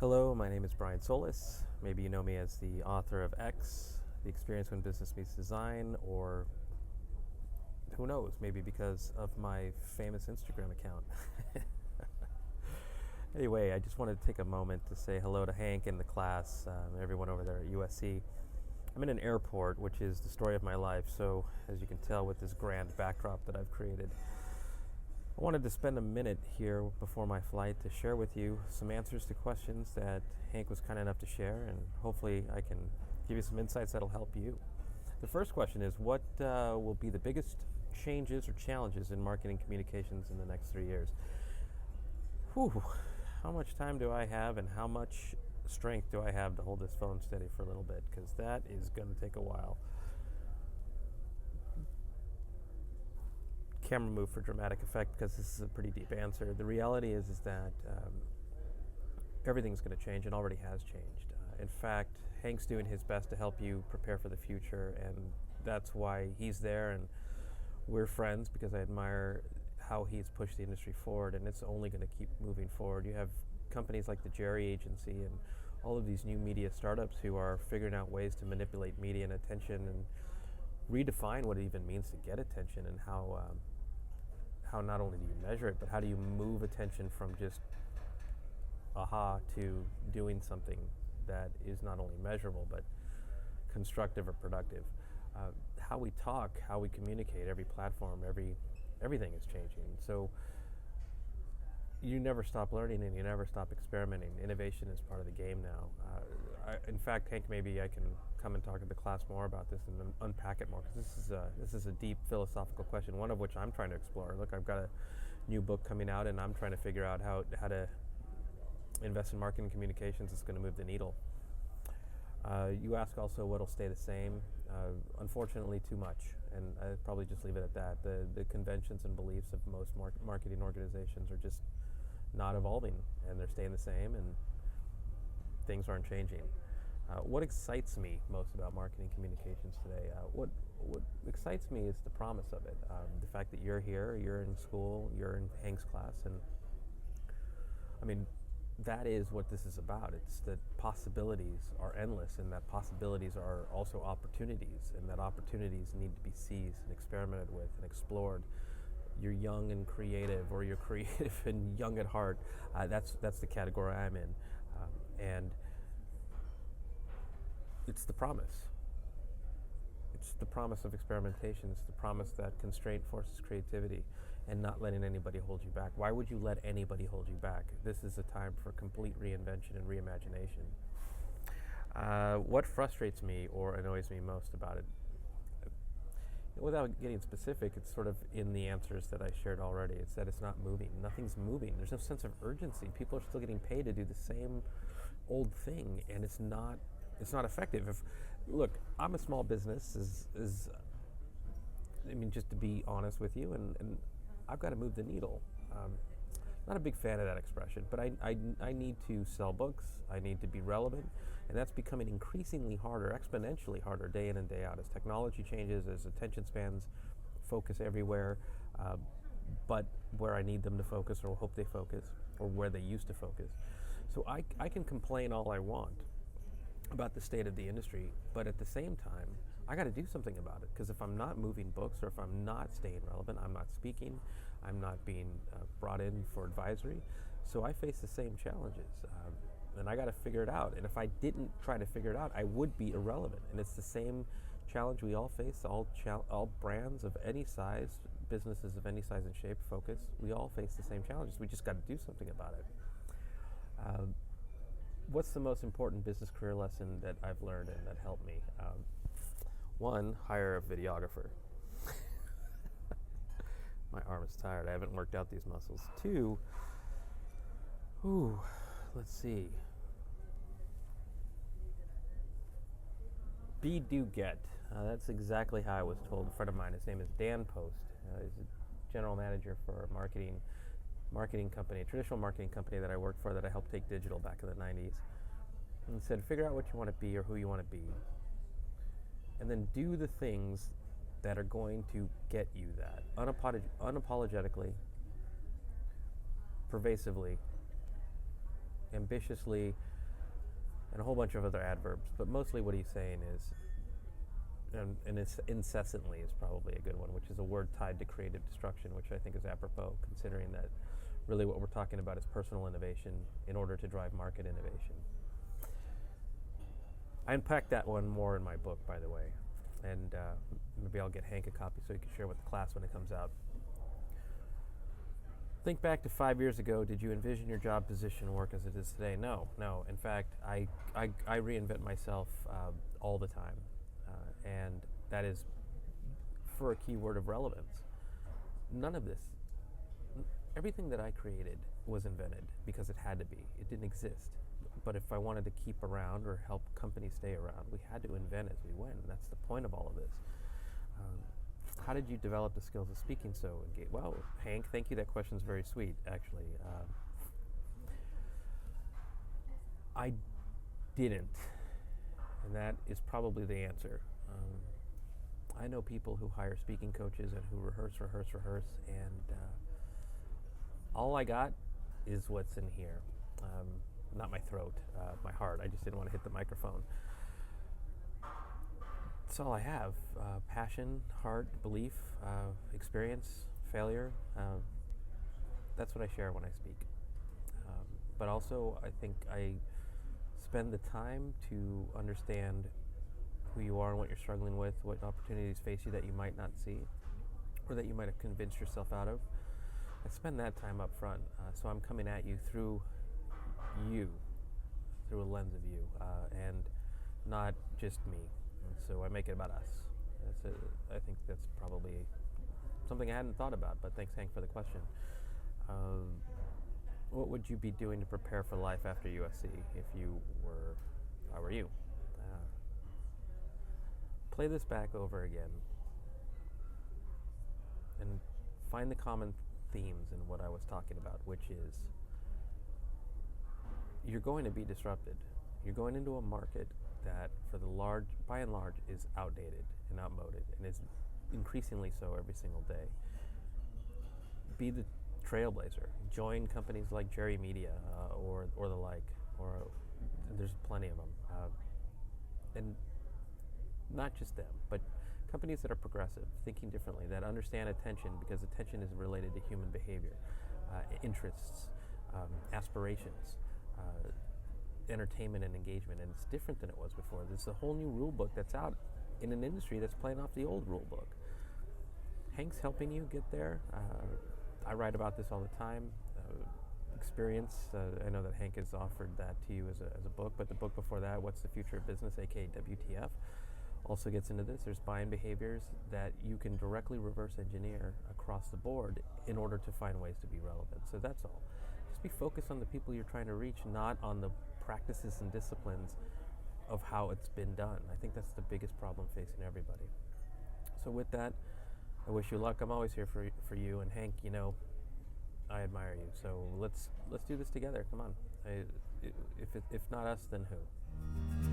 Hello, my name is Brian Solis. Maybe you know me as the author of X, The Experience When Business Meets Design, or who knows, maybe because of my famous Instagram account. Anyway, I just wanted to take a moment to say hello to Hank and the class, everyone over there at USC. I'm in an airport, which is the story of my life, so as you can tell with this grand backdrop that I've created, I wanted to spend a minute here before my flight to share with you some answers to questions that Hank was kind enough to share, and hopefully I can give you some insights that'll help you. The first question is, what will be the biggest changes or challenges in marketing communications in the next 3 years? Whew, how much time do I have and how much strength do I have to hold this phone steady for a little bit? Because that is going to take a while. Camera move for dramatic effect, because this is a pretty deep answer. The reality is that everything's going to change and already has changed. In fact, Hank's doing his best to help you prepare for the future, and that's why he's there, and we're friends because I admire how he's pushed the industry forward, and it's only going to keep moving forward. You have companies like the Jerry Agency and all of these new media startups who are figuring out ways to manipulate media and attention and redefine what it even means to get attention, and how not only do you measure it, but how do you move attention from just aha to doing something that is not only measurable but constructive or productive. How we talk, how we communicate, every platform, everything is changing. So you never stop learning and you never stop experimenting. Innovation is part of the game now. In fact, Hank, maybe I can come and talk to the class more about this and unpack it more, because this is a deep philosophical question, one of which I'm trying to explore. Look, I've got a new book coming out, and I'm trying to figure out how to invest in marketing communications that's going to move the needle. You ask also what'll stay the same. Unfortunately, too much, and I'd probably just leave it at that. The conventions and beliefs of most marketing organizations are just not evolving, and they're staying the same, and things aren't changing. What excites me most about marketing communications today? What excites me is the promise of it. The fact that you're here, you're in school, you're in Hank's class, and I mean, that is what this is about. It's that possibilities are endless, and that possibilities are also opportunities, and that opportunities need to be seized and experimented with and explored. You're young and creative, or you're creative and young at heart. That's the category I'm in, and it's the promise. It's the promise of experimentation. It's the promise that constraint forces creativity, and not letting anybody hold you back. Why would you let anybody hold you back? This is a time for complete reinvention and reimagination. What frustrates me or annoys me most about it? Without getting specific, it's sort of in the answers that I shared already. It's that it's not moving. Nothing's moving. There's no sense of urgency. People are still getting paid to do the same old thing, and it's not effective. Look, I'm a small business, just to be honest with you, and I've got to move the needle. Not a big fan of that expression, but I need to sell books, I need to be relevant, and that's becoming increasingly harder, exponentially harder, day in and day out, as technology changes, as attention spans focus everywhere, but where I need them to focus or hope they focus, or where they used to focus. So I can complain all I want about the state of the industry, but at the same time, I got to do something about it, because if I'm not moving books, or if I'm not staying relevant, I'm not speaking, I'm not being brought in for advisory. So I face the same challenges, and I got to figure it out. And if I didn't try to figure it out, I would be irrelevant. And it's the same challenge we all face. All brands of any size, businesses of any size and shape, focus. We all face the same challenges. We just got to do something about it. What's the most important business career lesson that I've learned and that helped me? One, hire a videographer. My arm is tired. I haven't worked out these muscles. Two, let's see. Be, do, get. That's exactly how I was told. A friend of mine, his name is Dan Post. He's a general manager for a marketing company, a traditional marketing company that I worked for, that I helped take digital back in the 90s. And said, figure out what you want to be or who you want to be, and then do the things that are going to get you that, unapologetically, pervasively, ambitiously, and a whole bunch of other adverbs. But mostly what he's saying is, and it's incessantly is probably a good one, which is a word tied to creative destruction, which I think is apropos, considering that really what we're talking about is personal innovation in order to drive market innovation. I unpack that one more in my book, by the way, and maybe I'll get Hank a copy so he can share with the class when it comes out. Think back to 5 years ago. Did you envision your job position and work as it is today? No. In fact, I reinvent myself all the time, and that is for a keyword of relevance. None of this, everything that I created was invented because it had to be. It didn't exist. But if I wanted to keep around or help companies stay around, we had to invent as we went, and that's the point of all of this. How did you develop the skills of speaking so engaged? Well, Hank, thank you. That question's very sweet, actually. I didn't, and that is probably the answer. I know people who hire speaking coaches and who rehearse, and all I got is what's in here. Not my throat, my heart. I just didn't want to hit the microphone. That's all I have. Passion, heart, belief, experience, failure. That's what I share when I speak. But also, I think I spend the time to understand who you are and what you're struggling with, what opportunities face you that you might not see, or that you might have convinced yourself out of. I spend that time up front. So I'm coming at you through a lens of you, and not just me. And so I make it about us. I think that's probably something I hadn't thought about, but thanks, Hank, for the question. What would you be doing to prepare for life after USC if I were you? Play this back over again and find the common themes in what I was talking about, which is you're going to be disrupted. You're going into a market that, by and large, is outdated and outmoded, and is increasingly so every single day. Be the trailblazer. Join companies like Jerry Media or the like, or there's plenty of them, and not just them, but companies that are progressive, thinking differently, that understand attention, because attention is related to human behavior, interests, aspirations, entertainment and engagement, and it's different than it was before. There's a whole new rule book that's out in an industry that's playing off the old rule book. Hank's helping you get there. I write about this all the time. Experience, I know that Hank has offered that to you as a book, but the book before that, What's the Future of Business, aka WTF, also gets into this. There's buying behaviors that you can directly reverse engineer across the board in order to find ways to be relevant. So that's all. Just be focused on the people you're trying to reach, not on the practices and disciplines of how it's been done. I think that's the biggest problem facing everybody. So with that, I wish you luck. I'm always here for you. And Hank, you know, I admire you. So let's do this together. Come on. If not us, then who?